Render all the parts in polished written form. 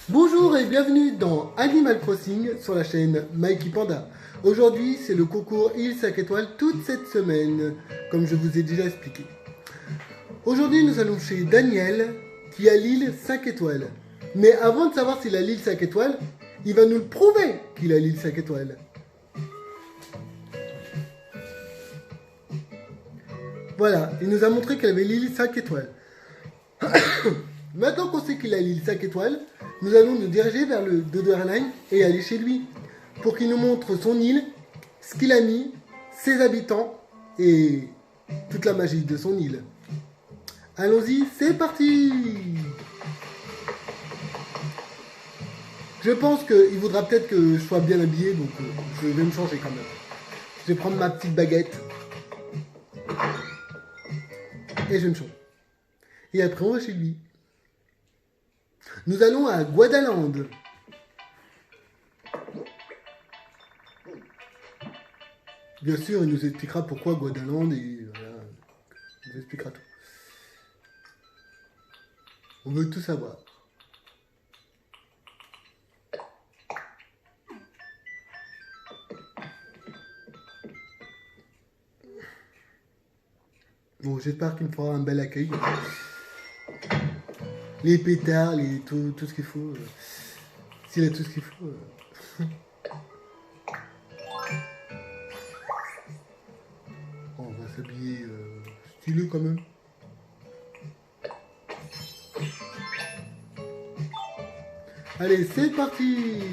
Bonjour et bienvenue dans Animal Crossing sur la chaîne Mikey Panda. Aujourd'hui, c'est le concours île 5 étoiles toute cette semaine, comme je vous ai déjà expliqué. Aujourd'hui, nous allons chez Daniel qui a l'île 5 étoiles. Mais avant de savoir s'il a l'île 5 étoiles, il va nous le prouver qu'il a l'île 5 étoiles. Voilà, il nous a montré qu'il avait l'île 5 étoiles. Maintenant qu'on sait qu'il a l'île 5 étoiles, nous allons nous diriger vers le Dodo Airlines et aller chez lui pour qu'il nous montre son île, ce qu'il a mis, ses habitants et toute la magie de son île. Allons-y, c'est parti! Je pense qu'il voudra peut-être que je sois bien habillé, donc je vais me changer quand même. Je vais prendre ma petite baguette et je vais me changer. Et après on va chez lui. Nous allons à Guadaland. Bien sûr, il nous expliquera pourquoi Guadaland et voilà, il nous expliquera tout. On veut tout savoir. Bon, j'espère qu'il me fera un bel accueil. Les pétards, tout ce qu'il faut. S'il a tout ce qu'il faut. Oh, on va s'habiller stylé quand même. Allez, c'est parti!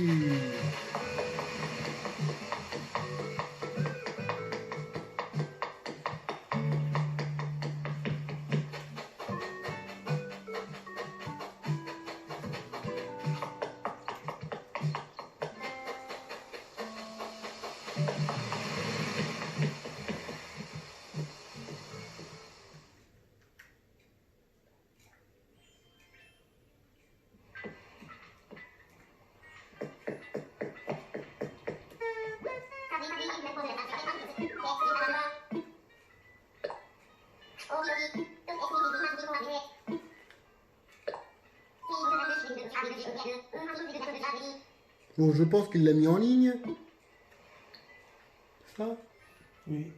Bon, je pense qu'il l'a mis en ligne. Ça? Oui.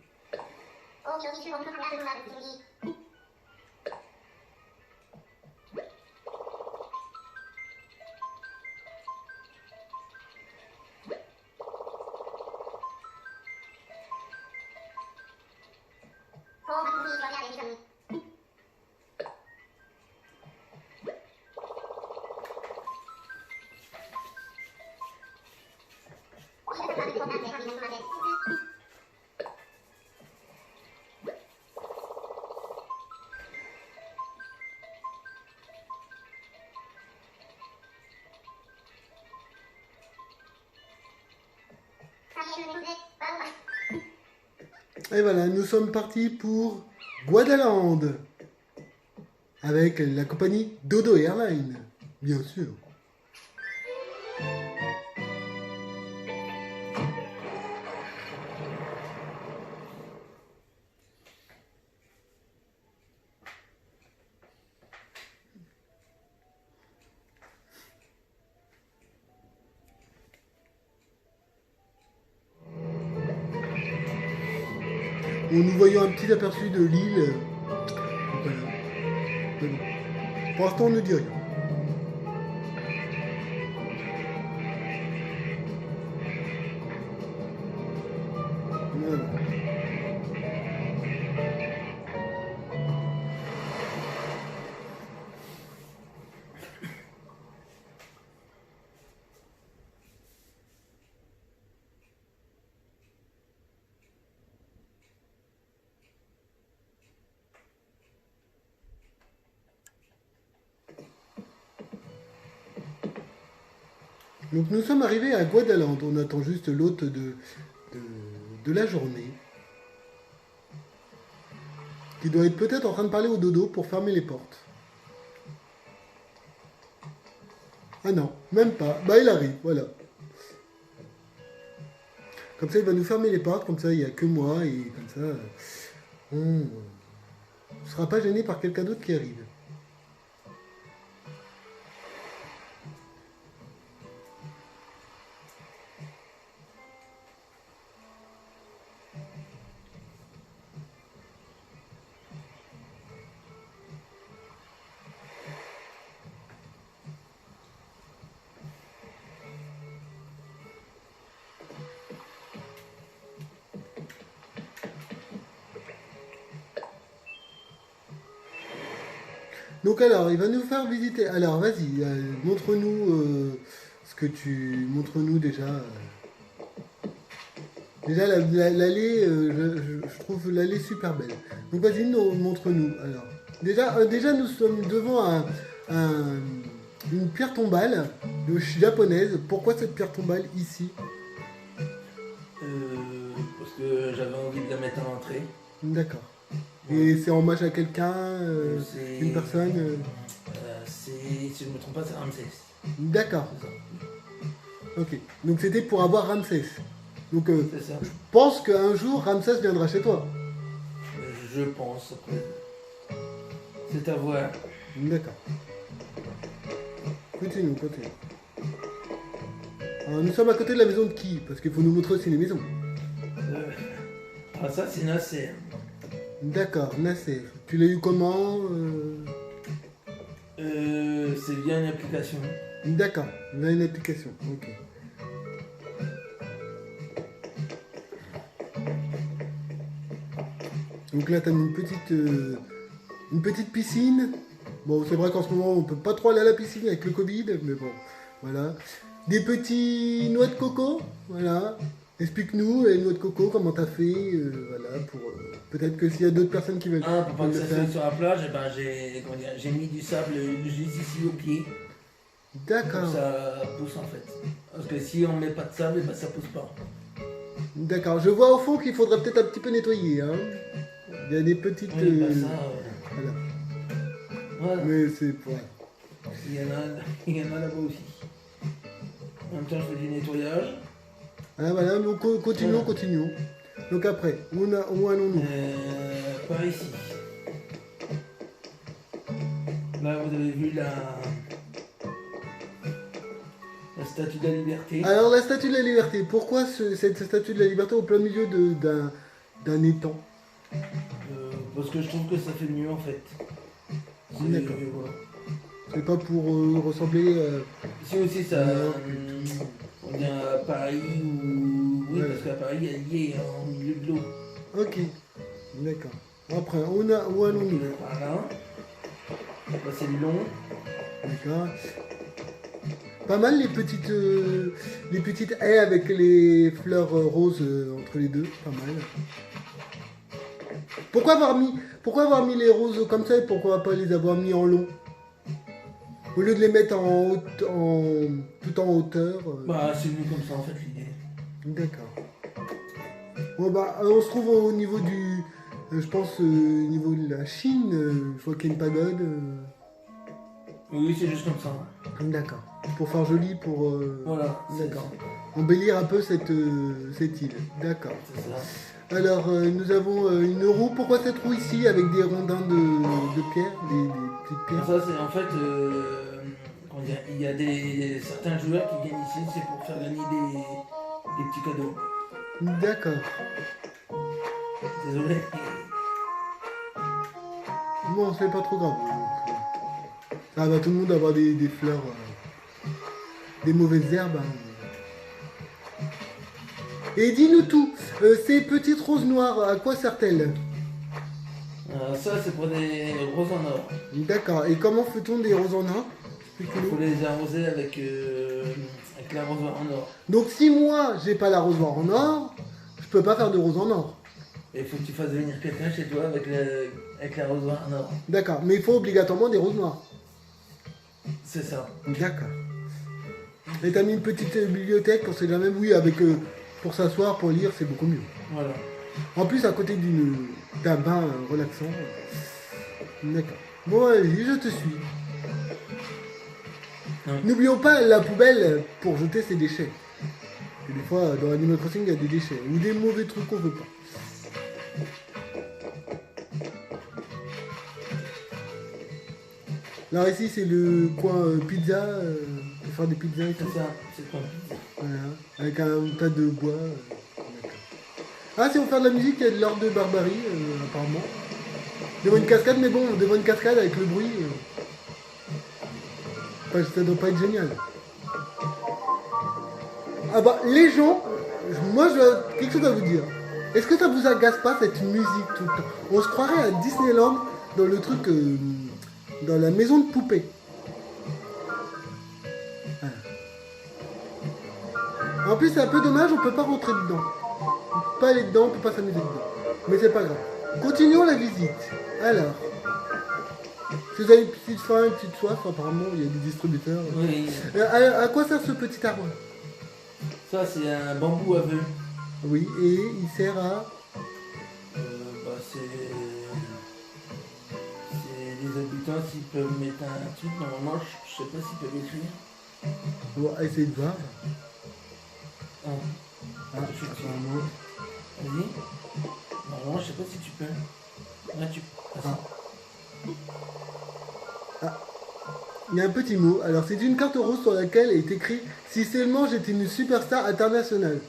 Et voilà, nous sommes partis pour Guadaland avec la compagnie Dodo Airlines, bien sûr. Nous voyons un petit aperçu de l'île. Voilà. Mais bon, pour l'instant, on ne dit rien. Voilà. Donc nous sommes arrivés à Guadaland. On attend juste l'hôte de la journée. Qui doit être peut-être en train de parler au dodo pour fermer les portes. Ah non, même pas. Bah il arrive, voilà. Comme ça il va nous fermer les portes, comme ça il n'y a que moi et comme ça on ne sera pas gêné par quelqu'un d'autre qui arrive. Donc alors, il va nous faire visiter. Alors, vas-y, montre-nous ce que tu... Montre-nous déjà. Déjà, l'allée, je trouve l'allée super belle. Donc vas-y, montre-nous. Alors, déjà, nous sommes devant une pierre tombale japonaise. Pourquoi cette pierre tombale ici? Parce que j'avais envie de la mettre à l'entrée. D'accord. Et c'est en hommage à quelqu'un, C'est- une personne si je ne me trompe pas, c'est Ramsès. D'accord. C'est ça. Ok. Donc c'était pour avoir Ramsès. Donc C'est ça. je pense qu'un jour Ramsès viendra chez toi. Je pense. Après. C'est à voir. D'accord. Continue. Alors, nous sommes à côté de la maison de qui? Parce qu'il faut nous montrer aussi les maisons. Ça, c'est Nasser. D'accord, Nasser. Tu l'as eu comment C'est via une application. D'accord, il y a une application. Ok. Donc là, tu as une petite piscine. Bon, c'est vrai qu'en ce moment, on peut pas trop aller à la piscine avec le Covid, mais bon, voilà. Des petits noix de coco, voilà. Explique-nous les noix de coco, comment t'as fait, voilà, pour peut-être que s'il y a d'autres personnes qui veulent, Pour pas veulent que le ça faire. soit sur la plage, j'ai mis du sable juste ici au pied. D'accord, Ça pousse en fait. Parce que si on met pas de sable, ça pousse pas. d'accord. Je vois au fond qu'il faudrait peut-être un petit peu nettoyer, hein. Il y a des petites... Oui, voilà. voilà. Mais c'est... Voilà. Il y en a là-bas aussi. En même temps, je fais du nettoyage. Ah, voilà, donc continuons. Donc après, où allons-nous? Par ici. Là, vous avez vu la statue de la liberté. Alors la statue de la liberté, pourquoi cette statue de la liberté au plein milieu d'un étang? Parce que je trouve que ça fait mieux en fait. D'accord. Voilà. C'est pas pour ressembler... Si aussi ça. Non. On vient à Paris ou. Oui, Ouais. parce qu'à Paris, il y a en milieu de l'eau. Ok, d'accord. Après, où allons-nous? Par là. Là, c'est le long. D'accord. Pas mal les petites haies avec les fleurs roses entre les deux, pas mal. Pourquoi avoir mis les roses comme ça et pourquoi pas les avoir mis en long? Au lieu de les mettre tout en hauteur. C'est mieux comme ça en fait l'idée. D'accord. Bon bah on se trouve au niveau du... je pense au niveau de la Chine, je vois qu'il y a une pagode. Oui, c'est juste comme ça. D'accord. Pour faire joli, pour... Voilà. D'accord. Embellir un peu cette île. D'accord. C'est ça. Alors nous avons une roue. Pourquoi cette roue ici avec des rondins de pierre, des petites pierres? Ça, c'est en fait. Comment dire, il y a certains joueurs qui viennent ici, c'est pour faire gagner des petits cadeaux. D'accord. Désolé. Bon, c'est pas trop grave. Ça va tout le monde avoir des fleurs, des mauvaises herbes. Hein. Et dis-nous tout, ces petites roses noires, à quoi servent-elles? Ça, c'est pour des roses en or. D'accord. Et comment fait-on des roses en or? Il faut les arroser avec l'arrosoir en or. Donc si moi, j'ai pas l'arrosoir en or, je peux pas faire de roses en or. Et il faut que tu fasses venir quelqu'un chez toi avec l'arrosoir en or. D'accord. Mais il faut obligatoirement des roses noires. C'est ça. D'accord. Et t'as mis une petite bibliothèque, on sait jamais, oui, avec pour s'asseoir, pour lire, c'est beaucoup mieux. Voilà. En plus, à côté d'un bain relaxant. D'accord. Bon, allez, je te suis. Ouais. N'oublions pas la poubelle pour jeter ses déchets. Parce que des fois, dans Animal Crossing, il y a des déchets. Ou des mauvais trucs qu'on veut pas. Alors ici, c'est le coin pizza. Pour faire des pizzas et tout. C'est ça. C'est quoi? Voilà. Avec un tas de bois. D'accord. Ah, si on fait de la musique, il y a de l'ordre de barbarie, apparemment. Devant une cascade, mais bon, devant une cascade avec le bruit. Enfin, ça doit pas être génial. Ah bah, les gens, moi, j'ai quelque chose à vous dire. Est-ce que ça vous agace pas cette musique tout le temps? On se croirait à Disneyland dans le truc dans la maison de poupée. Voilà. En plus, c'est un peu dommage, on peut pas rentrer dedans. On peut pas aller dedans, on peut pas s'amuser dedans. Mais c'est pas grave. Continuons la visite. Alors, si vous avez une petite faim, une petite soif, apparemment, il y a des distributeurs. Oui. À quoi sert ce petit arbre? Ça, c'est un bambou aveu. Oui, et il sert à... C'est les habitants s'ils peuvent mettre un truc. Normalement, je sais pas s'ils peuvent écrire. On va essayer de voir. Ah, Apparemment. vas-y. Normalement, je sais pas si tu peux. Là, tu peux. Il y a un petit mot. Alors, c'est une carte rose sur laquelle est écrit « Si seulement j'étais une superstar internationale ».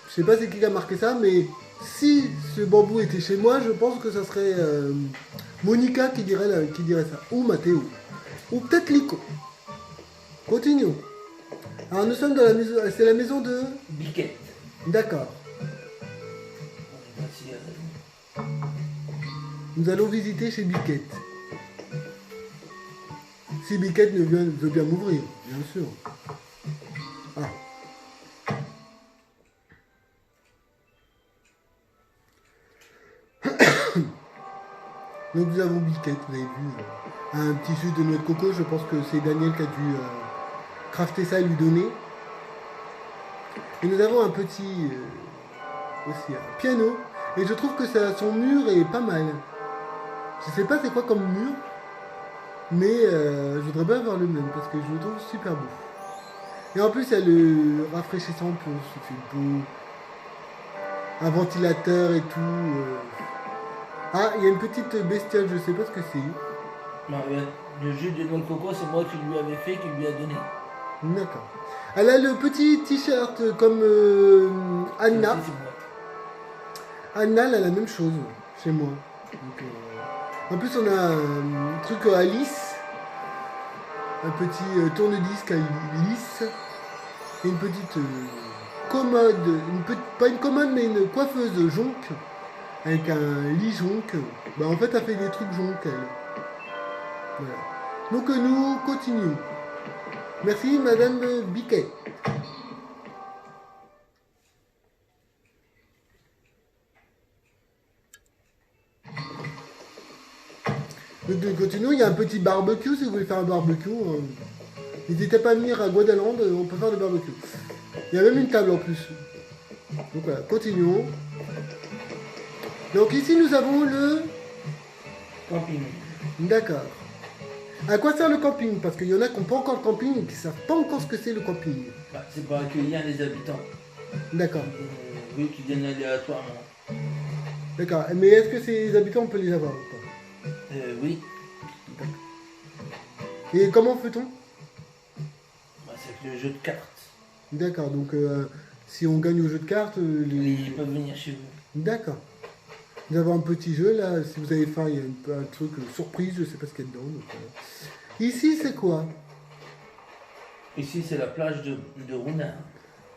Je sais pas c'est qui a marqué ça, mais si ce bambou était chez moi, je pense que ça serait Monica qui dirait ça. Ou Mathéo. Ou peut-être Lico. Continuons. Alors, nous sommes dans la maison... C'est la maison de... Biquette. D'accord. Nous allons visiter chez Biquette. Si Biquette veut bien m'ouvrir, bien sûr. Ah. Donc nous avons Biquette, vous avez vu, un petit jus de noix de coco. Je pense que c'est Daniel qui a dû crafter ça et lui donner. Et nous avons un petit aussi un piano. Et je trouve que son mur est pas mal. Je sais pas c'est quoi comme mur. Mais je voudrais bien avoir le même parce que je le trouve super beau. Et en plus, il y a le rafraîchissant pour souffler beau. Un ventilateur et tout. Ah, il y a une petite bestiole, je sais pas ce que c'est. Non, le jus de noix de coco, c'est moi qui lui avais fait, qui lui a donné. D'accord. Elle a le petit t-shirt comme Anna. C'est moi. Anna, elle a la même chose chez moi. Donc, en plus, on a un truc Alice. Un petit tourne-disque à Alice. Et une petite commode. Pas une commode, mais une coiffeuse jonque. Avec un lit jonque. Bah, en fait, elle fait des trucs jonques, elle. Voilà. Donc, nous continuons. Merci, Madame Biquet. Donc, continuons. Il y a un petit barbecue si vous voulez faire un barbecue. N'hésitez pas à venir à Guadalande, on peut faire le barbecue. Il y a même une table en plus. Donc voilà, continuons. Donc ici nous avons le... Camping. D'accord. À quoi sert le camping? Parce qu'il y en a qui n'ont pas encore le camping et qui ne savent pas encore ce que c'est le camping. Bah, c'est pour accueillir les habitants. D'accord. Oui, qui viennent aléatoirement. D'accord. Mais est-ce que ces habitants, on peut les avoir ou pas? Oui. Et comment fait-on? Bah, c'est avec le jeu de cartes. D'accord. Donc si on gagne au jeu de cartes, Ils peuvent venir chez vous. D'accord. Nous avons un petit jeu là, si vous avez faim, il y a un truc surprise, je sais pas ce qu'il y a dedans. Donc, ici, c'est quoi? Ici, c'est la plage de Rounard.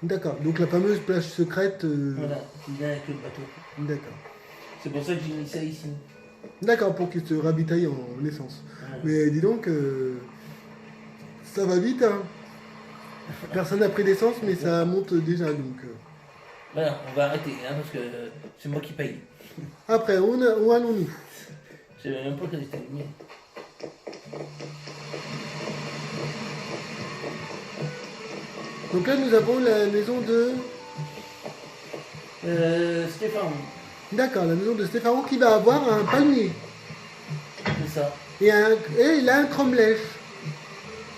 D'accord, donc la fameuse plage secrète. Voilà, qui vient avec le bateau. D'accord. C'est pour ça que j'ai mis ça ici. D'accord, pour qu'il se ravitaille en essence. Voilà. Mais dis donc, ça va vite, hein. Personne n'a pris d'essence, mais ça monte déjà, donc. Voilà, on va arrêter, hein, parce que c'est moi qui paye. Après, où allons-nous? Je savais même pas qu'elle était allumée. Donc là, nous avons la maison de... Stéphane, D'accord, la maison de Stéphane qui va avoir un palmier. c'est ça. Et il a un cromlech.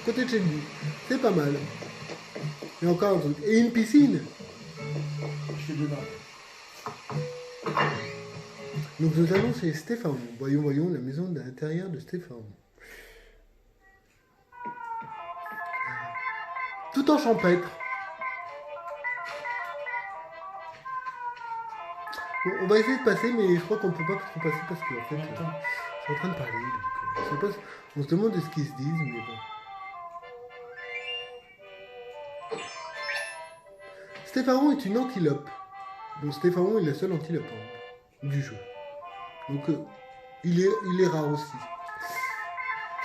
Côté de chez lui. C'est pas mal. Et encore un truc. Et une piscine. Je suis dedans. Donc nous allons chez Stéphane. Voyons la maison de l'intérieur de Stéphane. Tout en champêtre. Bon, on va essayer de passer, mais je crois qu'on peut pas trop passer parce qu'en fait, ils sont en train de parler. Donc, je sais pas, on se demande de ce qu'ils se disent, mais bon. Stépharon est une antilope. Bon, Stépharon est la seule antilope du jeu. Donc, il est rare aussi.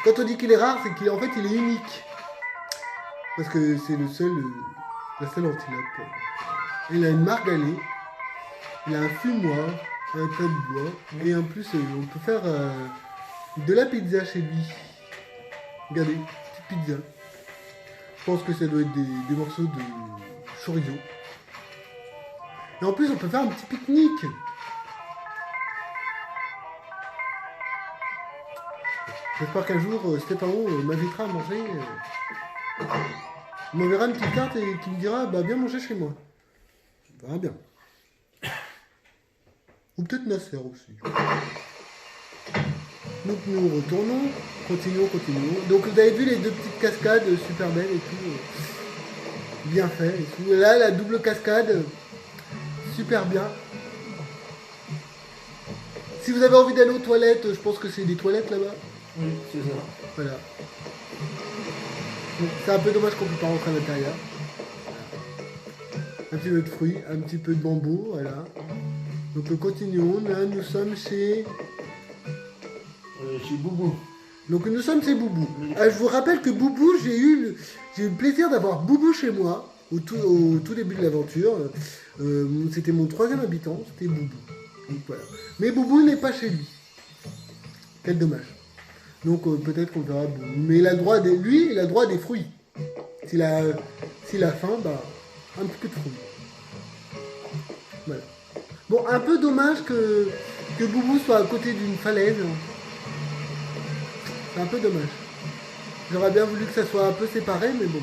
Quand on dit qu'il est rare, c'est qu'il fait il est unique. Parce que c'est la seule antilope. Il a une margalée, il a un fumoir, un tas de bois, et en plus on peut faire de la pizza chez lui. Regardez, petite pizza. Je pense que ça doit être des morceaux de chorizo. Et en plus on peut faire un petit pique-nique. J'espère qu'un jour Stéphano m'invitera à manger. Il m'enverra une petite carte et qui me dira bah viens manger chez moi. On verra bien. Ou peut-être Nasser aussi. Donc nous retournons, continuons. Donc vous avez vu les deux petites cascades super belles et tout. Bien fait et tout. Et là la double cascade, super bien. Si vous avez envie d'aller aux toilettes, je pense que c'est des toilettes là-bas. Oui, c'est ça. Voilà. Donc, c'est un peu dommage qu'on ne peut pas rentrer à l'intérieur. Voilà. Un petit peu de fruits, un petit peu de bambou, voilà. Donc continuons, là nous sommes chez Boubou. Donc nous sommes chez Boubou. Je vous rappelle que Boubou, j'ai eu le plaisir d'avoir Boubou chez moi au tout début de l'aventure. C'était mon 3e habitant, c'était Boubou. Donc voilà. Mais Boubou n'est pas chez lui. Quel dommage. Donc peut-être qu'on verra Boubou. Mais il a droit il a droit à des fruits. S'il a faim, bah un petit peu de fruits. Voilà. Bon, un peu dommage que Boubou soit à côté d'une falaise. C'est un peu dommage. J'aurais bien voulu que ça soit un peu séparé, mais bon.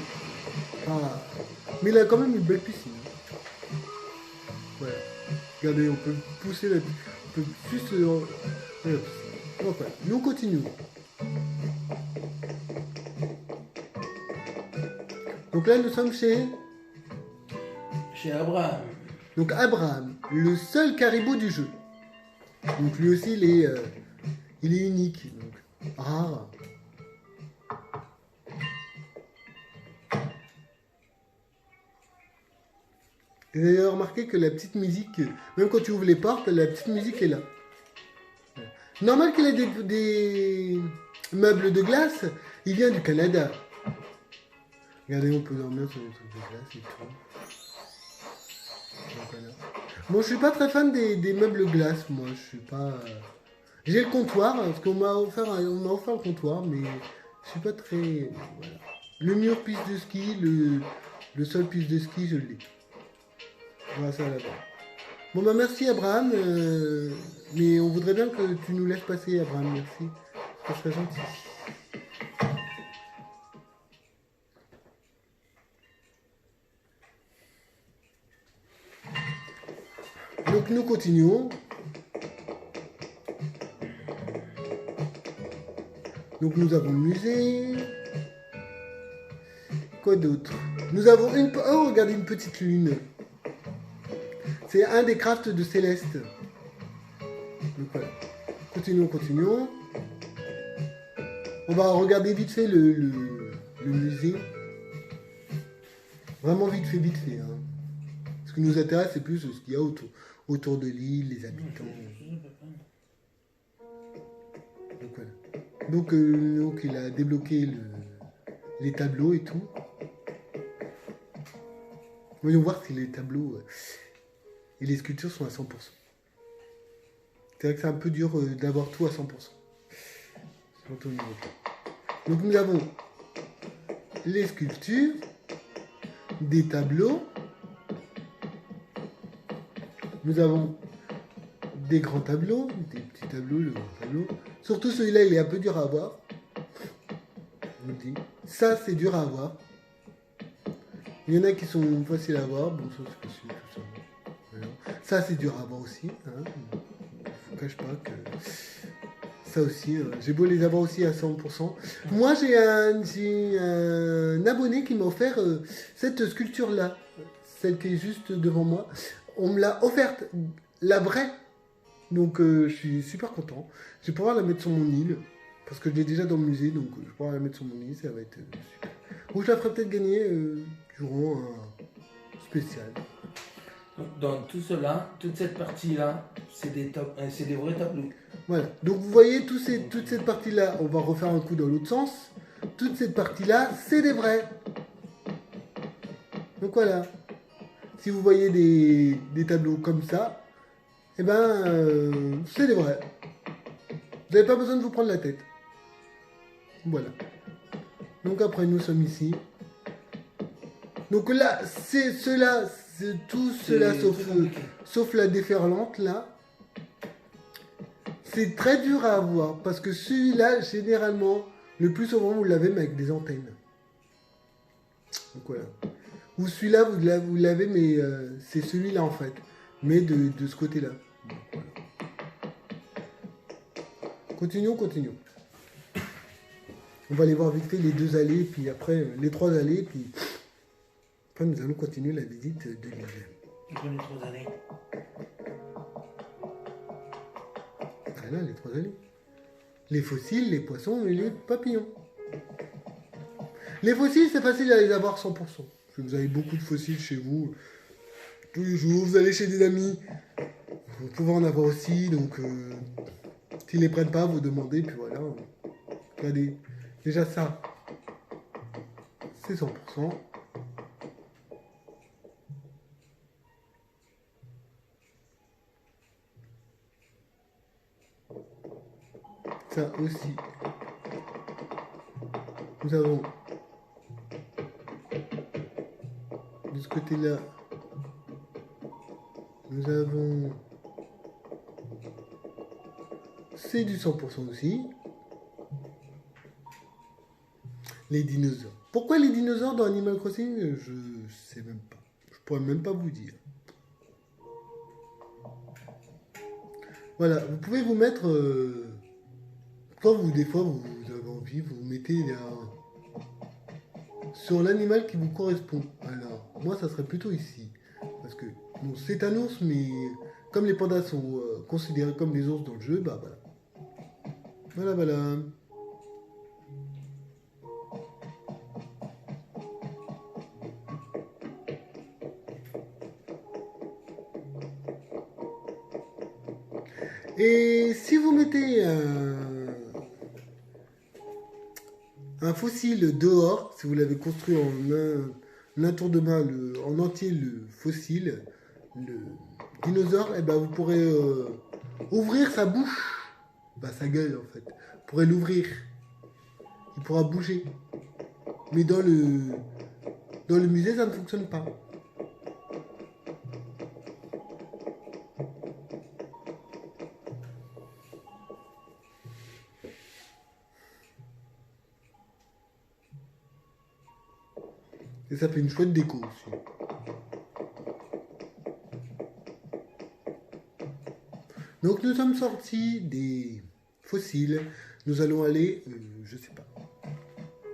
Mais il a quand même une belle piscine. Voilà. Regardez, on peut pousser la piscine. On peut juste... voilà. Donc voilà, nous continuons. Donc là, nous sommes chez Abraham. Donc Abraham, le seul caribou du jeu. Donc lui aussi, il est unique. Donc, rare. Et d'ailleurs, remarquez que la petite musique, même quand tu ouvres les portes, la petite musique est là. Normal qu'il ait des meubles de glace, il vient du Canada. Regardez, on peut dormir sur les trucs de glace et tout. Donc, voilà. Bon, je suis pas très fan des meubles glace, moi. Je suis pas. J'ai le comptoir, parce qu'on m'a offert le comptoir, mais je suis pas très. Voilà. Le mur piste de ski, le sol piste de ski, je l'ai. Voilà ça là-bas. Bon bah merci Abraham, mais on voudrait bien que tu nous laisses passer Abraham, merci. Ça serait gentil. Donc nous continuons. Donc nous avons le musée. Quoi d'autre? Nous avons oh regardez une petite lune. C'est un des crafts de Céleste. Donc voilà. Continuons. On va regarder vite fait le musée. Vraiment vite fait. Hein. Ce qui nous intéresse, c'est plus ce qu'il y a autour de l'île, les habitants. Donc voilà. Donc il a débloqué les tableaux et tout. Voyons voir si les tableaux et les sculptures sont à 100%. C'est vrai que c'est un peu dur d'avoir tout à 100%. Surtout au niveau. Donc nous avons les sculptures, des tableaux. Nous avons des grands tableaux, des petits tableaux, le grand tableau. Surtout celui-là, il est un peu dur à avoir. Je vous le dis. Ça, c'est dur à avoir. Il y en a qui sont faciles à avoir. Bon, ça, c'est facile, tout ça. Voilà. Ça, c'est dur à avoir aussi. Hein. Je ne vous cache pas que ça aussi, j'ai beau les avoir aussi à 100%. Moi, j'ai un abonné qui m'a offert cette sculpture-là. Celle qui est juste devant moi. On me l'a offerte, la vraie. Donc je suis super content. Je vais pouvoir la mettre sur mon île. Parce que je l'ai déjà dans le musée. Donc je vais pouvoir la mettre sur mon île. Ça va être super. Ou je la ferai peut-être gagner durant un spécial. Dans tout cela, toute cette partie-là, c'est des vrais tableaux. Voilà. Donc vous voyez, toute cette partie-là, on va refaire un coup dans l'autre sens. Toute cette partie-là, c'est des vrais. Donc voilà. Si vous voyez des tableaux comme ça, eh ben, c'est des vrais. Vous n'avez pas besoin de vous prendre la tête. Voilà. Donc après, nous sommes ici. Donc là, c'est cela, c'est tout cela sauf la déferlante là. C'est très dur à avoir parce que celui-là, généralement, le plus souvent, vous l'avez mais avec des antennes. Donc voilà. Ou celui-là, vous l'avez, mais c'est celui-là en fait. Mais de ce côté-là. Voilà. Continuons. On va aller voir vite fait les 2 allées, puis après les 3 allées, puis après nous allons continuer la visite de l'île. Il faut les 3 allées. Ah là, les 3 allées. Les fossiles, les poissons et les papillons. Les fossiles, c'est facile à les avoir 100%. Parce que vous avez beaucoup de fossiles chez vous. Tous les jours, vous allez chez des amis. Vous pouvez en avoir aussi, donc s'ils les prennent pas, vous demandez, puis voilà. Regardez, déjà ça, c'est 100%. Ça aussi. Nous avons de ce côté-là, nous avons c'est du 100% aussi. Les dinosaures. Pourquoi les dinosaures dans Animal Crossing? Je sais même pas. Je pourrais même pas vous dire. Voilà, vous pouvez vous mettre quand vous, des fois, vous avez envie, vous vous mettez sur l'animal qui vous correspond. Alors, moi, ça serait plutôt ici. Parce que, bon, c'est un ours, mais comme les pandas sont considérés comme des ours dans le jeu, bah voilà. Voilà. Et si vous mettez un fossile dehors, si vous l'avez construit en un tour de main, en entier le fossile, le dinosaure, et ben vous pourrez ouvrir sa bouche, sa gueule en fait. Vous pourrez l'ouvrir. Il pourra bouger. Mais dans le musée, ça ne fonctionne pas. Et ça fait une chouette déco aussi. Donc nous sommes sortis des fossiles. Nous allons aller, je sais pas.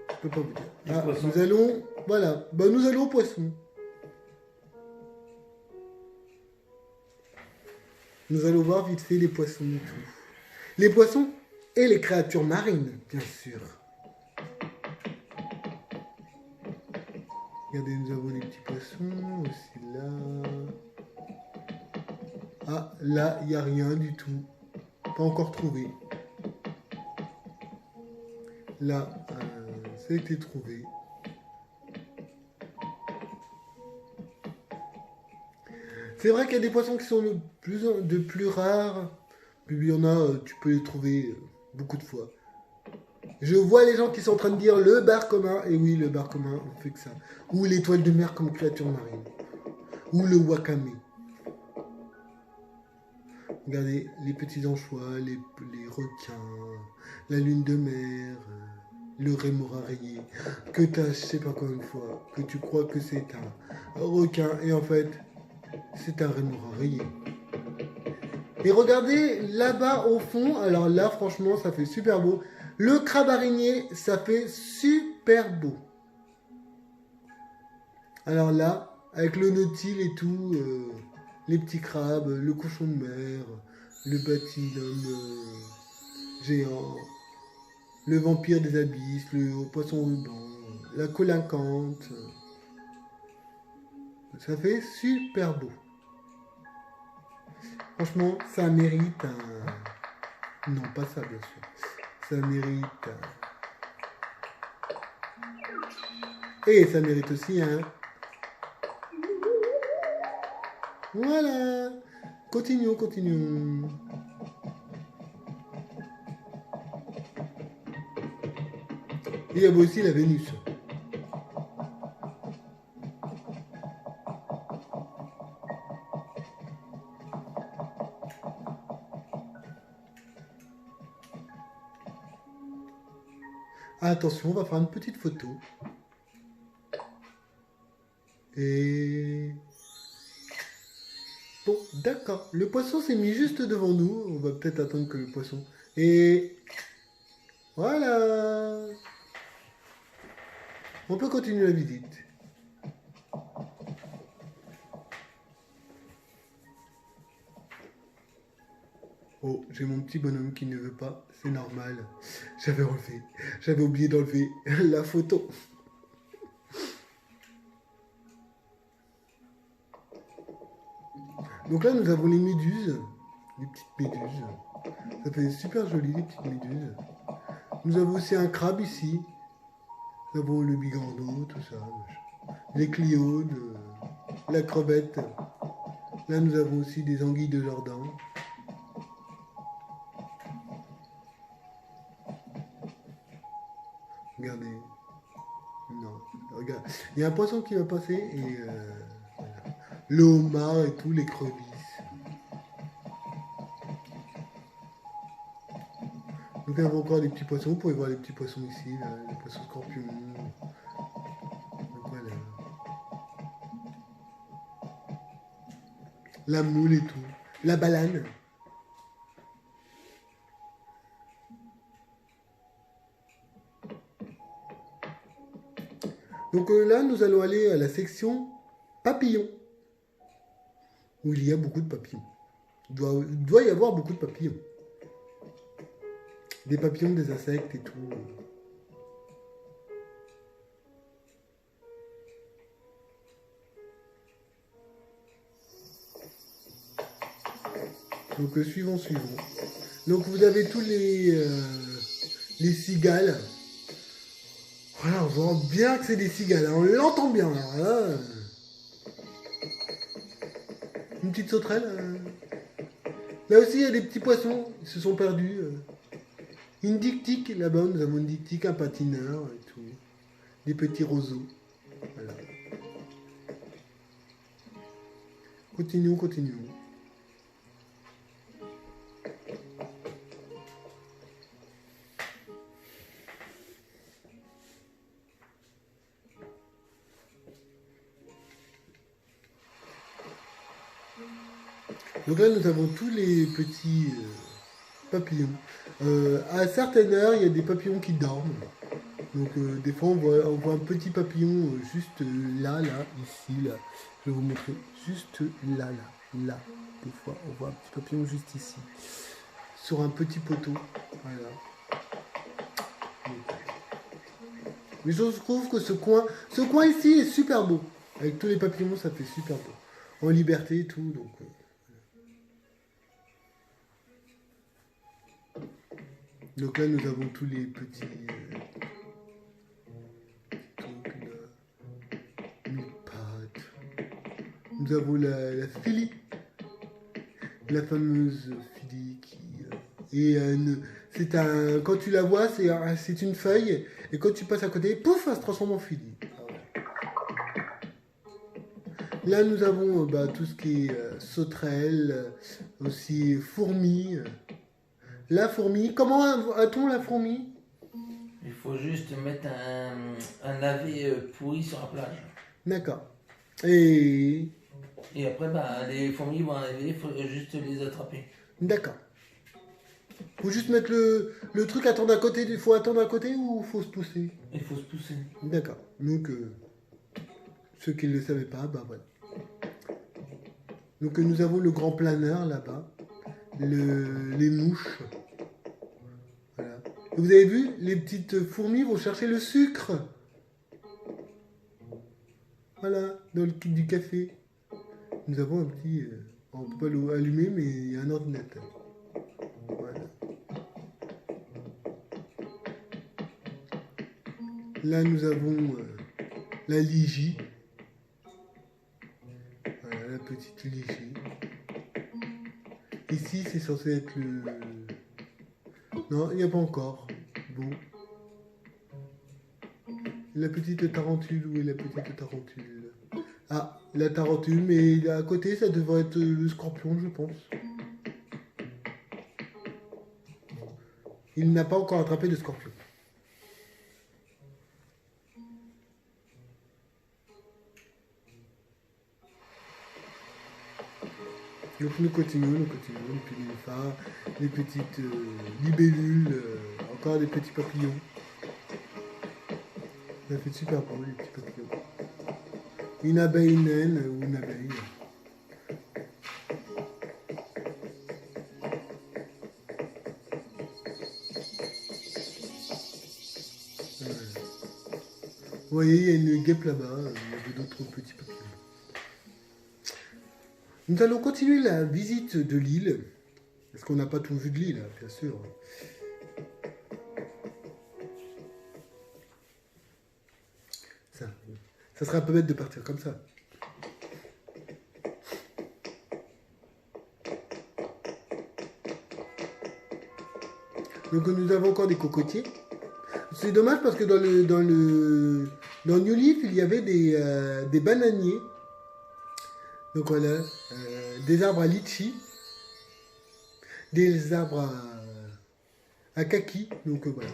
Je peux pas vous dire. Ah, nous allons, voilà. Nous allons au poisson. Nous allons voir vite fait les poissons et tout. Les poissons et les créatures marines, bien sûr. Regardez, nous avons des petits poissons aussi là. Ah, là, il n'y a rien du tout. Pas encore trouvé. Là, ça a été trouvé. C'est vrai qu'il y a des poissons qui sont de plus rares. Puis il y en a, tu peux les trouver beaucoup de fois. Je vois les gens qui sont en train de dire le bar commun. Et oui, le bar commun, on fait que ça. Ou l'étoile de mer comme créature marine. Ou le wakame. Regardez, les petits anchois, les requins, la lune de mer, le rémora rayé. Que tu as, je sais pas combien de fois, que tu crois que c'est un requin. Et en fait, c'est un rémora rayé. Et regardez, là-bas au fond, alors là, franchement, ça fait super beau. Le crabe araignée, ça fait super beau. Alors là, avec le nautile et tout, les petits crabes, le cochon de mer, le batidium géant, le vampire des abysses, le poisson ruban, la colinquante. Ça fait super beau. Franchement, ça mérite Non, pas ça, bien sûr. Ça mérite. Et ça mérite aussi un. Voilà. Continuons, continuons. Et il y a aussi la Vénus. Attention, on va faire une petite photo. Et... Bon, d'accord. Le poisson s'est mis juste devant nous. On va peut-être attendre que le poisson... Et... Voilà. On peut continuer la visite. Oh, j'ai mon petit bonhomme qui ne veut pas. C'est normal. J'avais enlevé. J'avais oublié d'enlever la photo. Donc là, nous avons les méduses. Les petites méduses. Ça fait super joli, les petites méduses. Nous avons aussi un crabe ici. Nous avons le bigrando, tout ça. Les cliodes, la crevette. Là, nous avons aussi des anguilles de jardin. Regardez. Non, regarde. Il y a un poisson qui va passer et voilà. Le homard et tout, les crevisses. Donc il y a encore des petits poissons. Vous pouvez voir les petits poissons ici, là, les poissons scorpions. Donc voilà. La moule et tout. La balane. Donc là, nous allons aller à la section papillons. Où il y a beaucoup de papillons. Il doit y avoir beaucoup de papillons. Des papillons, des insectes et tout. Donc suivons. Donc vous avez tous les cigales. Voilà, on voit bien que c'est des cigales. Hein. On l'entend bien là. Une petite sauterelle. Là aussi, il y a des petits poissons. Ils se sont perdus. Une dictique, là-bas, nous avons une dictique, un patineur et tout. Des petits roseaux. Voilà. Continuons. Donc là, nous avons tous les petits papillons. À certaines heures, il y a des papillons qui dorment. Donc des fois, on voit un petit papillon juste là, ici, là. Je vais vous montrer. Juste là. Des fois, on voit un petit papillon juste ici. Sur un petit poteau. Voilà. Mais je trouve que ce coin ici est super beau. Avec tous les papillons, ça fait super beau. En liberté et tout, donc... Donc là, nous avons tous les petits trucs là. Nos pâtes. Nous avons la Philly. La fameuse Philly qui... c'est un... Quand tu la vois, c'est une feuille. Et quand tu passes à côté, pouf, elle se transforme en Philly. Là, nous avons tout ce qui est sauterelle, aussi fourmi. La fourmi, comment a-t-on la fourmi? Il faut juste mettre un navet pourri sur la plage. D'accord. Et après, les fourmis vont arriver, il faut juste les attraper. D'accord. Faut juste mettre le truc, attendre à côté, il faut attendre à côté ou faut se pousser? Il faut se pousser. D'accord. Donc, ceux qui ne le savaient pas, voilà. Donc nous avons le grand planeur là-bas. Les mouches. Voilà. Et vous avez vu, les petites fourmis vont chercher le sucre. Voilà, dans le kit du café. Nous avons un petit... on ne peut pas l'allumer, mais il y a un ordinateur. Voilà. Là, nous avons la Ligie. Voilà, la petite Ligie. Ici, c'est censé être le... Non, il n'y a pas encore. Bon. La petite tarentule, où est la petite tarentule? Ah, la tarentule, mais à côté, ça devrait être le scorpion, je pense. Il n'a pas encore attrapé de scorpion. Donc nous continuons, les petits nénuphars, les petites libellules, encore des petits papillons. Ça fait super beau, les petits papillons. Une abeille naine ou une abeille. Vous voyez, il y a une guêpe là-bas, il y avait d'autres petits papillons. Nous allons continuer la visite de l'île, parce qu'on n'a pas tout vu de l'île, bien sûr. Ça serait un peu bête de partir comme ça. Donc nous avons encore des cocotiers. C'est dommage parce que dans New Leaf, il y avait des bananiers. Donc voilà, des arbres à litchi, des arbres à kaki. Donc voilà.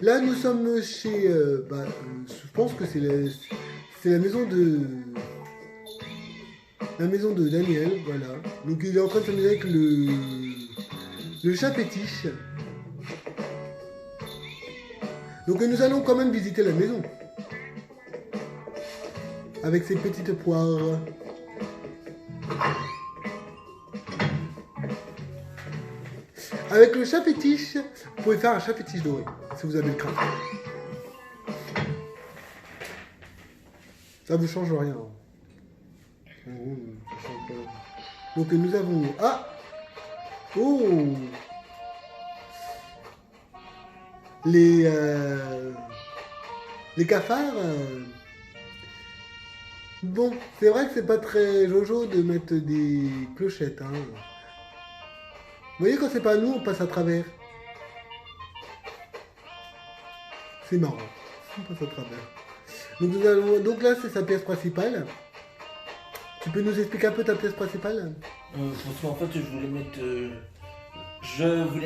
Là, nous sommes chez, je pense que c'est la maison de Daniel. Voilà. Donc il est en train de s'amuser avec le chat fétiche. Donc nous allons quand même visiter la maison avec ses petites poires. Avec le chat fétiche, vous pouvez faire un chat fétiche doré, si vous avez le craft. Ça vous change rien. Donc nous avons... Ah! Oh! Les cafards... Bon, c'est vrai que c'est pas très jojo de mettre des clochettes, hein. Vous voyez, quand c'est pas nous, on passe à travers. C'est marrant. On passe à travers. Donc là, c'est sa pièce principale. Tu peux nous expliquer un peu ta pièce principale? Parce qu'en fait, je voulais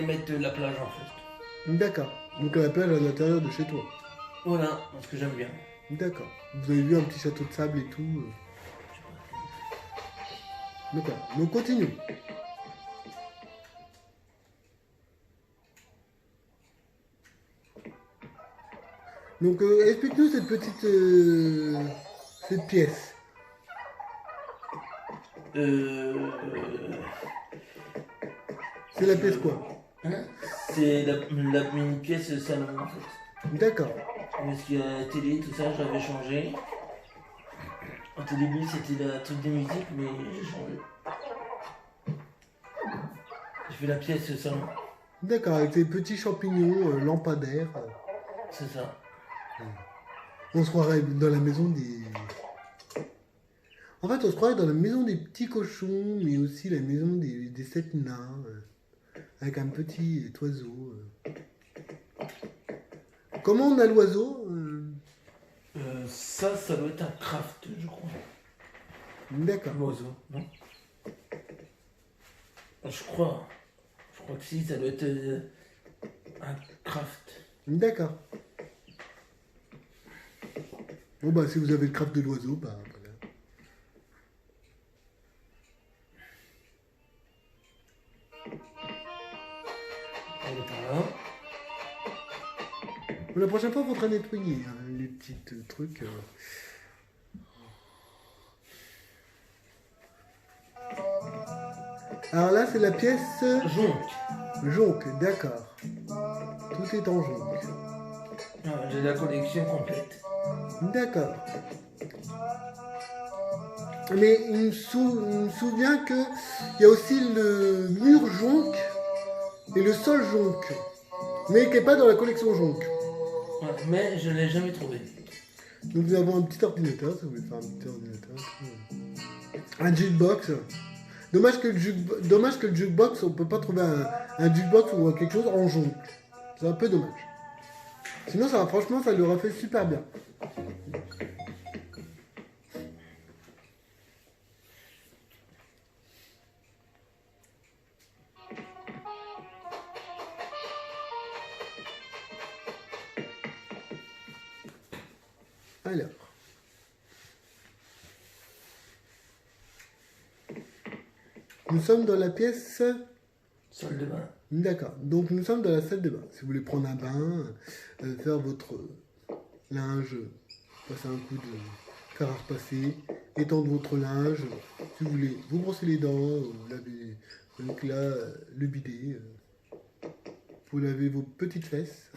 mettre la plage en fait. D'accord. Donc la plage à l'intérieur de chez toi. Voilà, parce que j'aime bien. D'accord. Vous avez vu un petit château de sable et tout. D'accord. Donc continue. Donc explique-nous cette petite cette pièce. C'est la pièce quoi? Hein? C'est une pièce salon en fait. D'accord. Parce qu'il y a la télé, tout ça, j'avais changé. Au début c'était la truc de musique, mais j'ai changé. J'ai fait la pièce salon. D'accord, avec tes petits champignons lampadaires. C'est ça. On se croirait dans la maison des... En fait, on se croirait dans la maison des petits cochons, mais aussi la maison des 7 nains, avec un petit oiseau. Comment on a l'oiseau? Ça doit être un craft, je crois. D'accord. L'oiseau, non? Je crois que si, ça doit être un craft. D'accord. Bon bah si vous avez le craft de l'oiseau, bah voilà. Elle est par là. Bon, la prochaine fois, il faudra nettoyer hein, les petits trucs. Alors là, c'est la pièce... Jonque. Jonque, d'accord. Tout est en jonque. Ah, j'ai la collection complète. D'accord. Mais il me souvient qu'il y a aussi le mur jonque et le sol jonque. Mais qui n'est pas dans la collection jonque. Ouais, mais je ne l'ai jamais trouvé. Donc nous avons un petit ordinateur, si vous voulez faire un petit ordinateur. Un jukebox. Dommage que le jukebox, on peut pas trouver un jukebox ou quelque chose en jaune. C'est un peu dommage. Sinon, ça, franchement, ça lui aurait fait super bien. Alors. Nous sommes dans la pièce... Salle de bain. D'accord. Donc nous sommes dans la salle de bain. Si vous voulez prendre un bain, faire votre linge, passer un coup de fer à repasser, étendre votre linge, si vous voulez vous brosser les dents, laver donc là, le bidet, vous lavez vos petites fesses,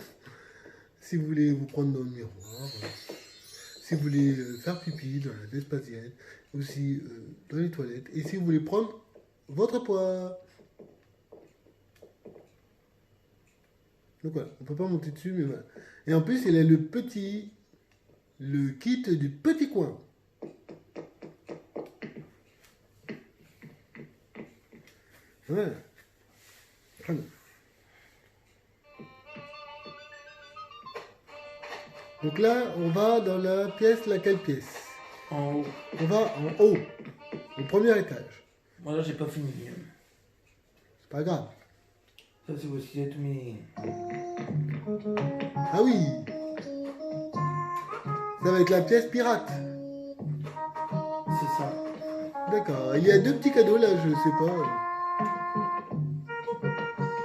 si vous voulez vous prendre dans le miroir, si vous voulez faire pipi dans la Vespasienne, aussi dans les toilettes, et si vous voulez prendre votre poids. Donc voilà, on peut pas monter dessus, mais voilà. Et en plus, il a le kit du petit coin. Voilà. Très bien. Donc là, on va dans la pièce, laquelle pièce? En haut. On va en haut, au premier étage. Moi là, j'ai pas fini. C'est pas grave. Ça, c'est aussi il y a tous mes... Ah oui! Ça va être la pièce pirate. C'est ça. D'accord. Il y a deux petits cadeaux là, je sais pas.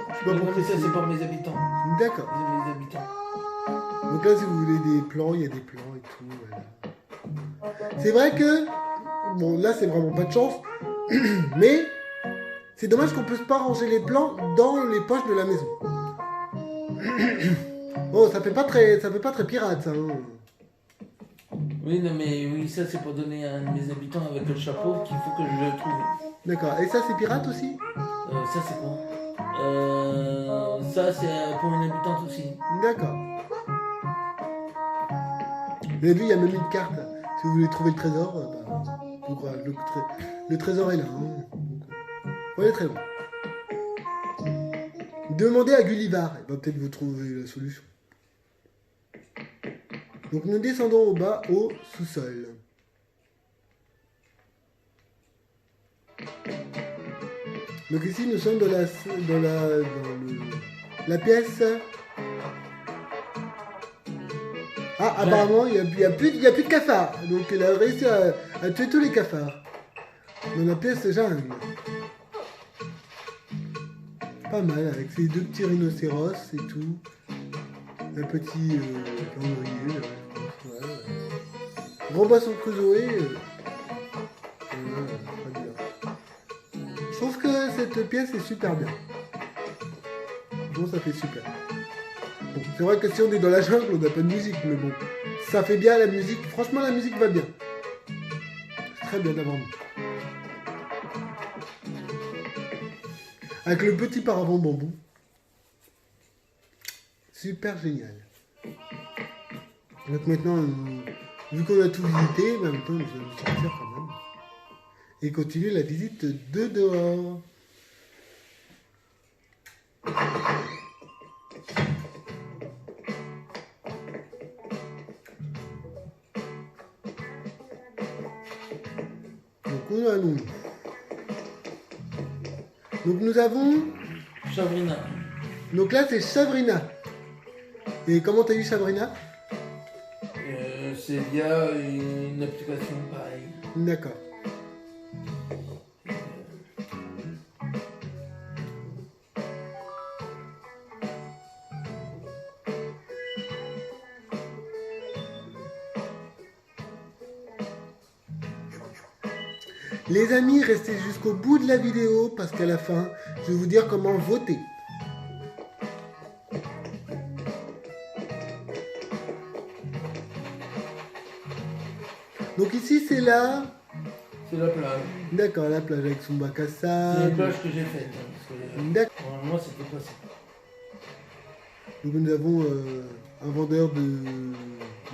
Je sais pas Non, pourquoi mais ça, c'est pour mes habitants. D'accord. Les habitants. Donc là, si vous voulez des plans, il y a des plans et tout. Voilà. C'est vrai que, bon, là, c'est vraiment pas de chance, mais c'est dommage qu'on ne puisse pas ranger les plans dans les poches de la maison. Oh, ça fait pas très pirate, ça. Hein. Oui, non, mais oui, ça, c'est pour donner à un de mes habitants avec le chapeau qu'il faut que je trouve. D'accord. Et ça, c'est pirate aussi? Ça, c'est quoi? Ça, c'est pour une habitante aussi. D'accord. Vous avez vu, il y a même une carte. Si vous voulez trouver le trésor, bon courage, le trésor est là. Hein. Faut aller très loin. Demandez à Gullivar, il va peut-être vous trouver la solution. Donc nous descendons au bas, au sous-sol. Donc ici nous sommes dans la pièce. Ah, apparemment il n'y a plus de cafards. Donc il a réussi à tuer tous les cafards. Dans la pièce jungle. Pas mal, avec ces deux petits rhinocéros et tout. Un petit calendrier, ouais. Robinson Crusoe. Pas bien. Je trouve que cette pièce est super bien. Bon, ça fait super. Bon, c'est vrai que si on est dans la jungle, on n'a pas de musique, mais bon. Ça fait bien la musique. Franchement, la musique va bien. C'est très bien d'avoir mis. Avec le petit paravent bambou. Super génial. Donc maintenant, vu qu'on a tout visité, en même temps, nous allons sortir quand même. Et continuer la visite de dehors. Donc où allons-nous? Donc nous avons... Sabrina. Donc là c'est Sabrina. Et comment t'as eu Sabrina? C'est via une application pareille. D'accord. Les amis, restez jusqu'au bout de la vidéo parce qu'à la fin, je vais vous dire comment voter. Donc ici, c'est là. C'est la plage. D'accord, la plage avec son bac à C'est sable. la plage que j'ai faite. D'accord. Moi, c'était pas ça. Donc nous avons un vendeur de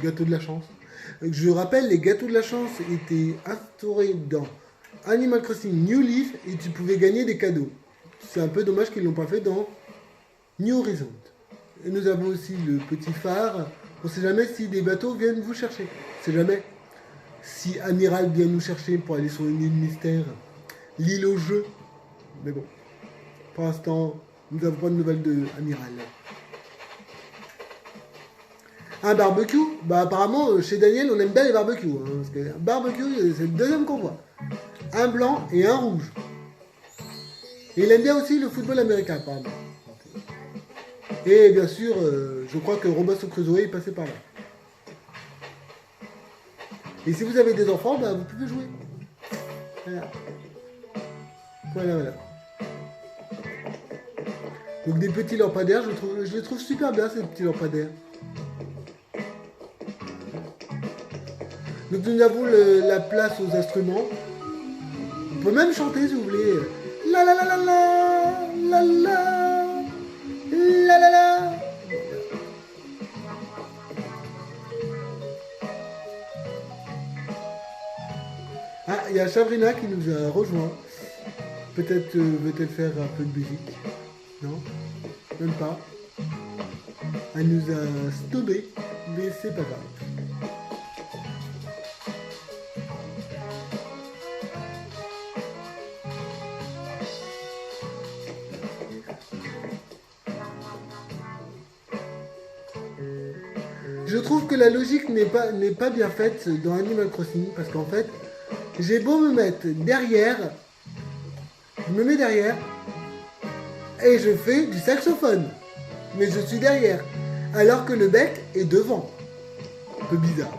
gâteaux de la chance. Je rappelle, les gâteaux de la chance étaient instaurés dans Animal Crossing New Leaf et tu pouvais gagner des cadeaux. C'est un peu dommage qu'ils ne l'ont pas fait dans New Horizon. Et nous avons aussi le petit phare. On ne sait jamais si des bateaux viennent vous chercher. On ne sait jamais si Amiral vient nous chercher pour aller sur une île mystère. L'île au jeu. Mais bon, pour l'instant, nous n'avons pas de nouvelles de Amiral. Un barbecue, bah apparemment chez Daniel on aime bien les barbecues, hein, parce que un barbecue c'est le deuxième qu'on voit. Un blanc et un rouge. Et il aime bien aussi le football américain apparemment. Et bien sûr, je crois que Robinson Crusoe est passé par là. Et si vous avez des enfants, bah vous pouvez jouer. Voilà. Voilà. Donc des petits lampadaires, je les trouve super bien ces petits lampadaires. Donc nous avons la place aux instruments. On peut même chanter si vous voulez. La la la la la la la la la la. Ah, il y a Sabrina qui nous a rejoint. Peut-être veut-elle faire un peu de musique. Non, même pas. Elle nous a snobé, mais c'est pas grave. Je trouve que la logique n'est pas bien faite dans Animal Crossing parce qu'en fait, j'ai beau me mettre derrière, je me mets derrière et je fais du saxophone, mais je suis derrière, alors que le bec est devant. Un peu bizarre.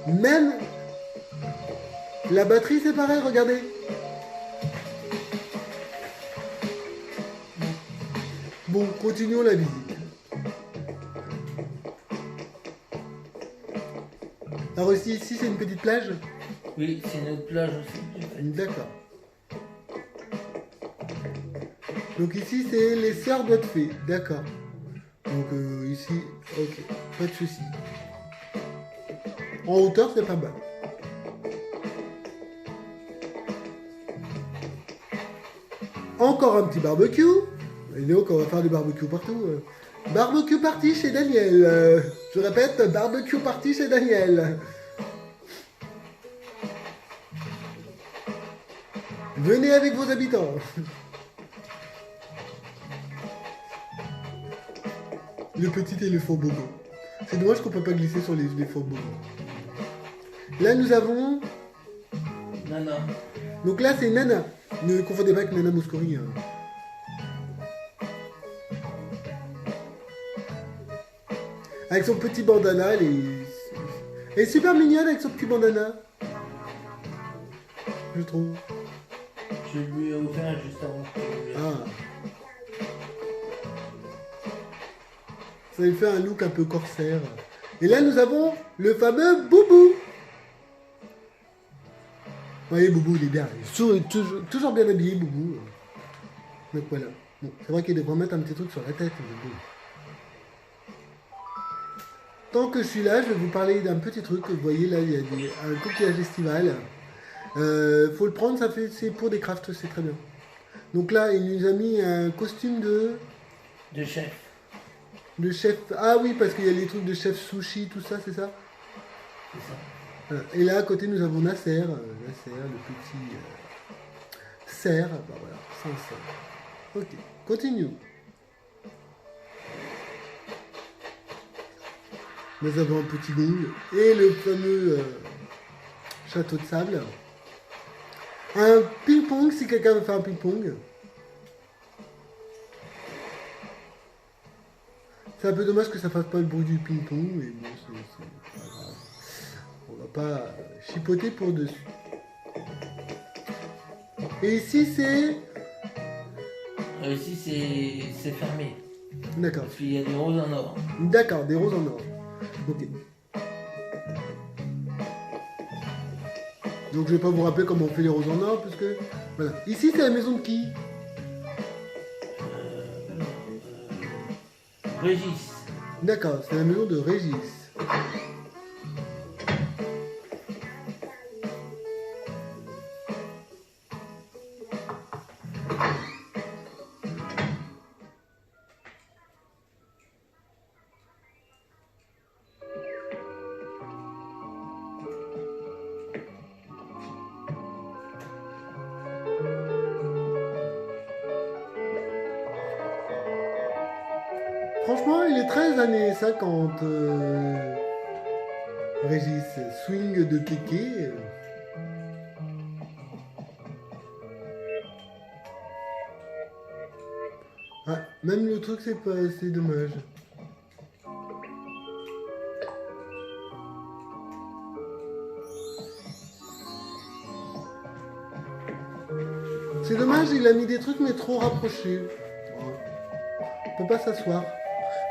Même la batterie c'est pareil, regardez. Bon, continuons la visite. Alors ici c'est une petite plage? Oui, c'est notre plage aussi. D'accord. Donc ici c'est les sœurs doigts de fée, d'accord. Donc ici, ok, pas de soucis. En hauteur c'est pas mal. Encore un petit barbecue. Et donc on va faire du barbecue partout. Barbecue party chez Daniel. Je répète, barbecue party chez Daniel. Venez avec vos habitants. Le petit éléphant bobo. C'est dommage qu'on peut pas glisser sur les éléphants bobo. Là nous avons... Nana. Donc là c'est Nana. Ne confondez pas avec Nana Mouskouri. Hein. Avec son petit bandana, elle est super mignonne avec son petit bandana. Je trouve. Je lui ai offert juste avant. Ah. Ça lui fait un look un peu corsaire. Et là nous avons le fameux Boubou. Vous voyez, Boubou il est bien. Il est toujours bien habillé, Boubou. Donc voilà. Bon, c'est vrai qu'il devrait mettre un petit truc sur la tête, Boubou. Tant que je suis là, je vais vous parler d'un petit truc. Vous voyez là, il y a un coquillage estival. Faut le prendre, c'est pour des crafts, c'est très bien. Donc là, il nous a mis un costume de chef. De chef. Ah oui, parce qu'il y a les trucs de chef sushi, tout ça, c'est ça? C'est ça. Et là, à côté, nous avons Nasser, le petit cerf. Bah voilà, sans cerf. Ok, continue. Nous avons un petit gong et le fameux château de sable. Un ping-pong, si quelqu'un veut faire un ping-pong. C'est un peu dommage que ça fasse pas le bruit du ping-pong, mais bon, c'est pas grave. On va pas chipoter pour dessus. Et ici, c'est... Ici, c'est fermé. D'accord. Parce qu'il y a des roses en or. D'accord, des roses en or. Ok. Donc je vais pas vous rappeler comment on fait les roses en or, parce que... Voilà. Ici, c'est la maison de qui? Régis. D'accord, c'est la maison de Régis. Franchement, il est très années 50. Régis, swing de kéké. Ah, même le truc, c'est pas, c'est dommage. C'est dommage, il a mis des trucs mais trop rapprochés. On peut pas s'asseoir.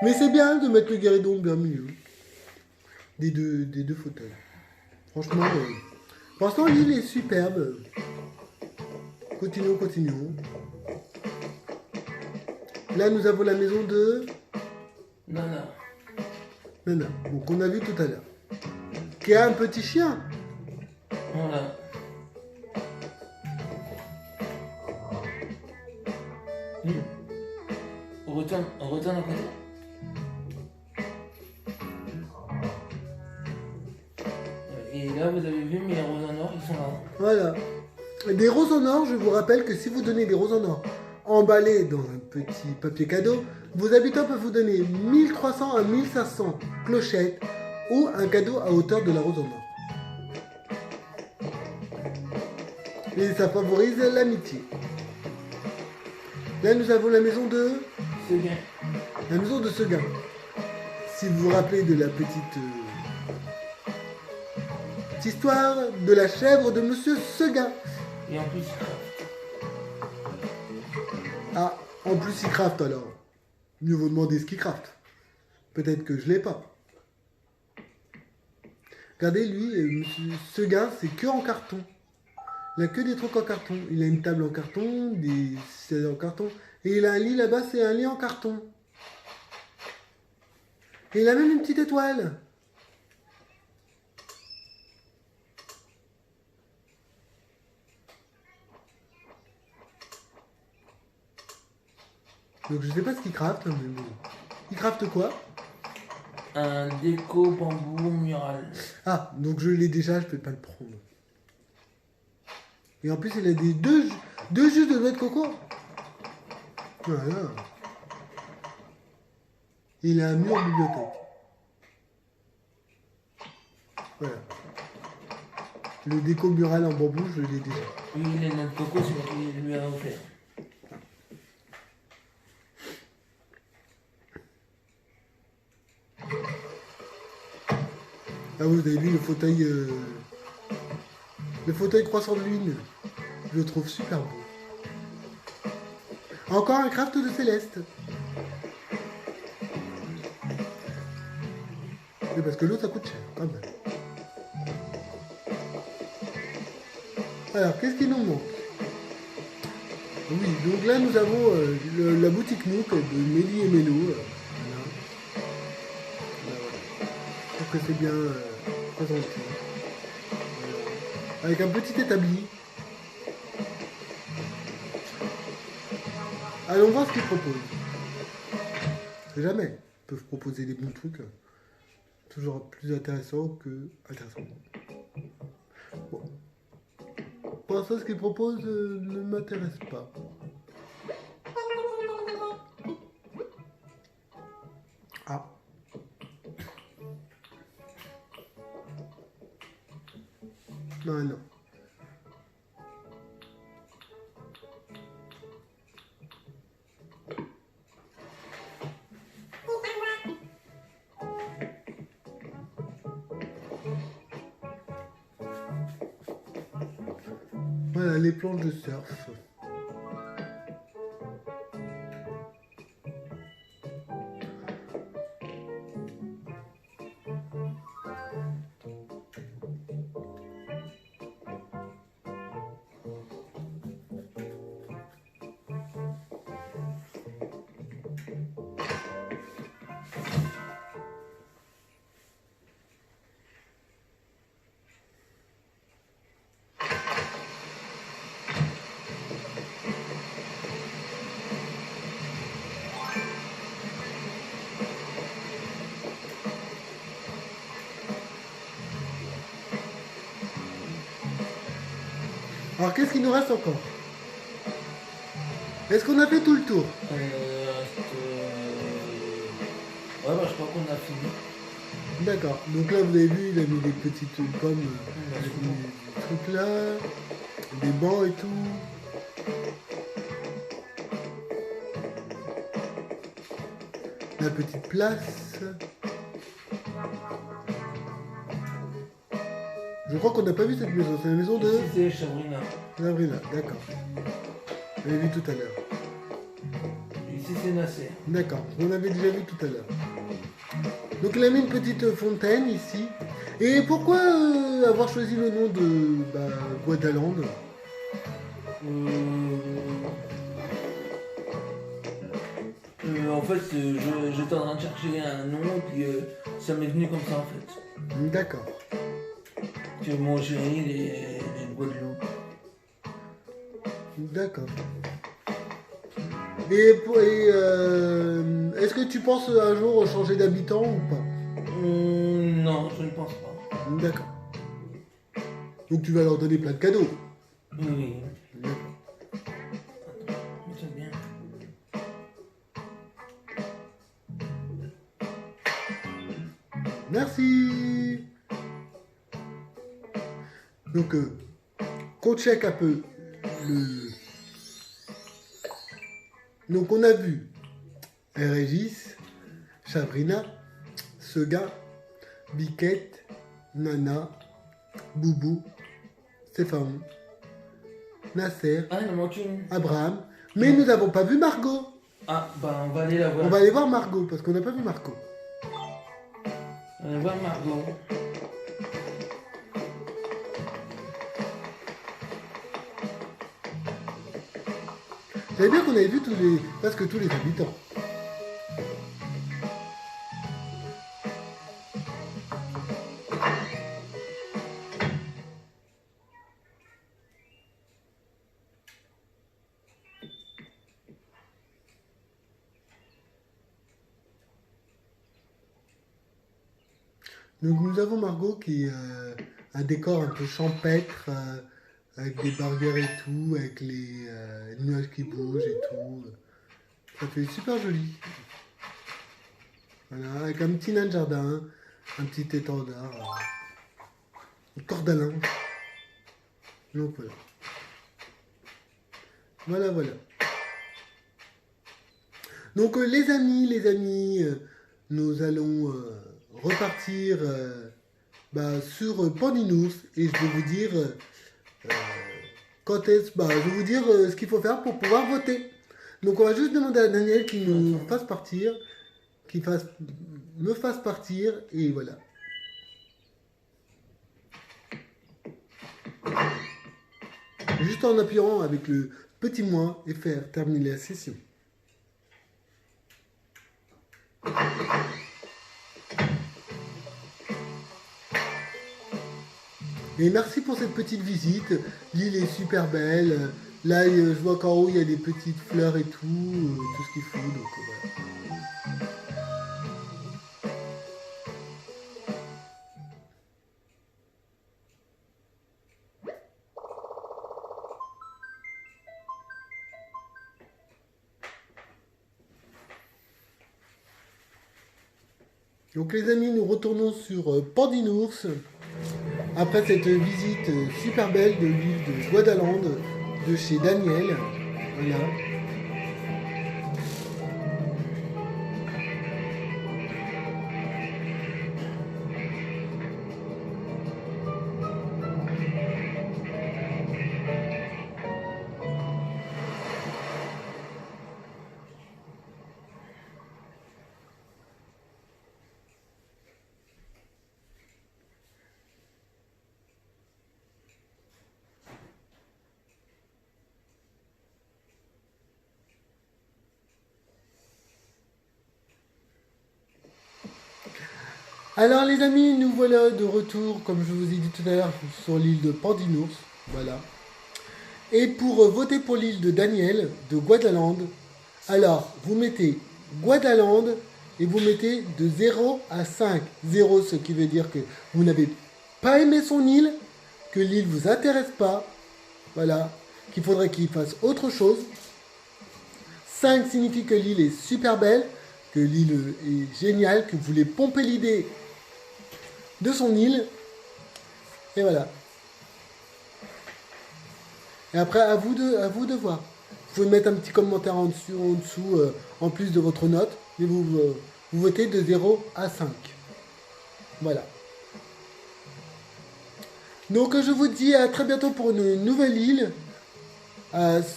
Mais c'est bien de mettre le guéridon bien au milieu des deux fauteuils. Franchement, pour l'instant, l'île est superbe. Continuons, continuons. Là, nous avons la maison de Nana. Nana, bon, qu'on a vu tout à l'heure. Qui a un petit chien. Voilà. On retourne à côté. Et là, vous avez vu mes roses en or, ils sont là. Voilà. Des roses en or, je vous rappelle que si vous donnez des roses en or emballées dans un petit papier cadeau, vos habitants peuvent vous donner 1300 à 1500 clochettes ou un cadeau à hauteur de la rose en or. Et ça favorise l'amitié. Là, nous avons la maison de... Seguin. La maison de Seguin. Si vous vous rappelez de la petite histoire de la chèvre de Monsieur Seguin. Et en plus, il craft. Ah, en plus il craft alors. Mieux vaut demander ce qu'il craft. Peut-être que je l'ai pas. Regardez, lui, Monsieur Seguin, c'est que en carton. Il a que des trucs en carton. Il a une table en carton, des selles en carton. Et il a un lit là-bas, c'est un lit en carton. Et il a même une petite étoile. Donc je sais pas ce qu'il crafte, mais bon. Il crafte quoi? Un déco bambou mural. Ah, donc je l'ai déjà, je peux pas le prendre. Et en plus, il a des deux jus de noix de coco. Voilà. Il a un mur bibliothèque. Voilà. Le déco mural en bambou, je l'ai déjà. Oui, les noix de coco, c'est moi qui lui a offert. Ah, vous avez vu le fauteuil croissant de lune. Je le trouve super beau. Encore un craft de Céleste. Mais parce que l'autre, ça coûte cher, quand même. Alors, qu'est-ce qui nous manque? Oui, donc là, nous avons la boutique Nook de Mélie et Mélo. Voilà. Voilà. Je trouve que c'est bien présenté. Voilà. Avec un petit établi. Allons voir ce qu'ils proposent. C'est jamais. Ils peuvent proposer des bons trucs. Toujours plus intéressants que intéressants. Bon. Pour l'instant, ce qu'ils proposent ne m'intéresse pas. Ah. Non, non. Voilà, les planches de surf. Alors qu'est-ce qu'il nous reste encore? Est-ce qu'on a fait tout le tour? Ouais, bah, je crois qu'on a fini. D'accord. Donc là, vous avez vu, il a mis des petites pommes, avec des trucs là, des bancs et tout. La petite place. Je crois qu'on n'a pas vu cette maison. C'est la maison de Ici, c'est Chabrina. Sabrina. D'accord. On l'avait vu tout à l'heure. Ici, c'est Nasser. D'accord. On l'avait déjà vu tout à l'heure. Donc il a mis une petite fontaine ici. Et pourquoi avoir choisi le nom de Guadalande? En fait, j'étais en train de chercher un nom, puis ça m'est venu comme ça en fait. D'accord. Que mon chéri, il est de Guadeloupe. D'accord. Est-ce que tu penses un jour changer d'habitant ou pas? Non, je ne pense pas. D'accord. Donc tu vas leur donner plein de cadeaux. Oui. D'accord. C'est bien. Merci. Donc qu'on check un peu le... Donc on a vu Régis, Sabrina, Sega, Biquette, Nana, Boubou, Stéphane, Nasser, Ah, il en manque une. Abraham. Mais nous n'avons pas vu Margot. Ah, bah on va aller la voir. On va aller voir Margot parce qu'on n'a pas vu Margot. On va aller voir Margot. J'avais bien qu'on avait vu presque tous les habitants. Donc nous avons Margot qui est un décor un peu champêtre, avec des burgers et tout, avec les nuages qui bougent et tout. Ça fait super joli. Voilà, avec un petit nain de jardin, un petit étendard, un cordalin. Donc voilà. Voilà, voilà. Donc les amis, nous allons repartir sur Pandinours et je vais vous dire quand est-ce. Je vais vous dire ce qu'il faut faire pour pouvoir voter. Donc on va juste demander à Daniel qu'il nous fasse partir, me fasse partir et voilà. Juste en appuyant avec le petit moins et faire terminer la session. Et merci pour cette petite visite. L'île est super belle. Là, je vois qu'en haut, il y a des petites fleurs et tout ce qu'il faut. Donc voilà. Donc les amis, nous retournons sur Pandinours. Après cette visite super belle de l'île de Guadalande de chez Daniel. Voilà. Alors les amis, nous voilà de retour, comme je vous ai dit tout à l'heure, sur l'île de Pandinours. Voilà. Et pour voter pour l'île de Daniel, de Guadalande, alors vous mettez Guadalande et vous mettez de 0 à 5. 0, ce qui veut dire que vous n'avez pas aimé son île, que l'île ne vous intéresse pas, voilà, qu'il faudrait qu'il fasse autre chose. 5 signifie que l'île est super belle, que l'île est géniale, que vous voulez pomper l'idée de son île. Et voilà. Et après, à vous de voir. Vous pouvez mettre un petit commentaire en dessous, en plus de votre note. Et vous votez de 0 à 5. Voilà. Donc je vous dis à très bientôt pour une nouvelle île.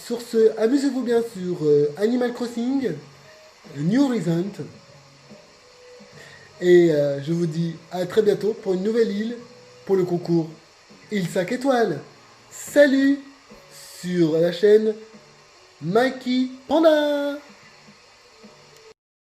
Sur ce, amusez-vous bien sur Animal Crossing, New Horizon. Et je vous dis à très bientôt pour une nouvelle île, pour le concours île 5 étoiles. Salut sur la chaîne Mikey Panda.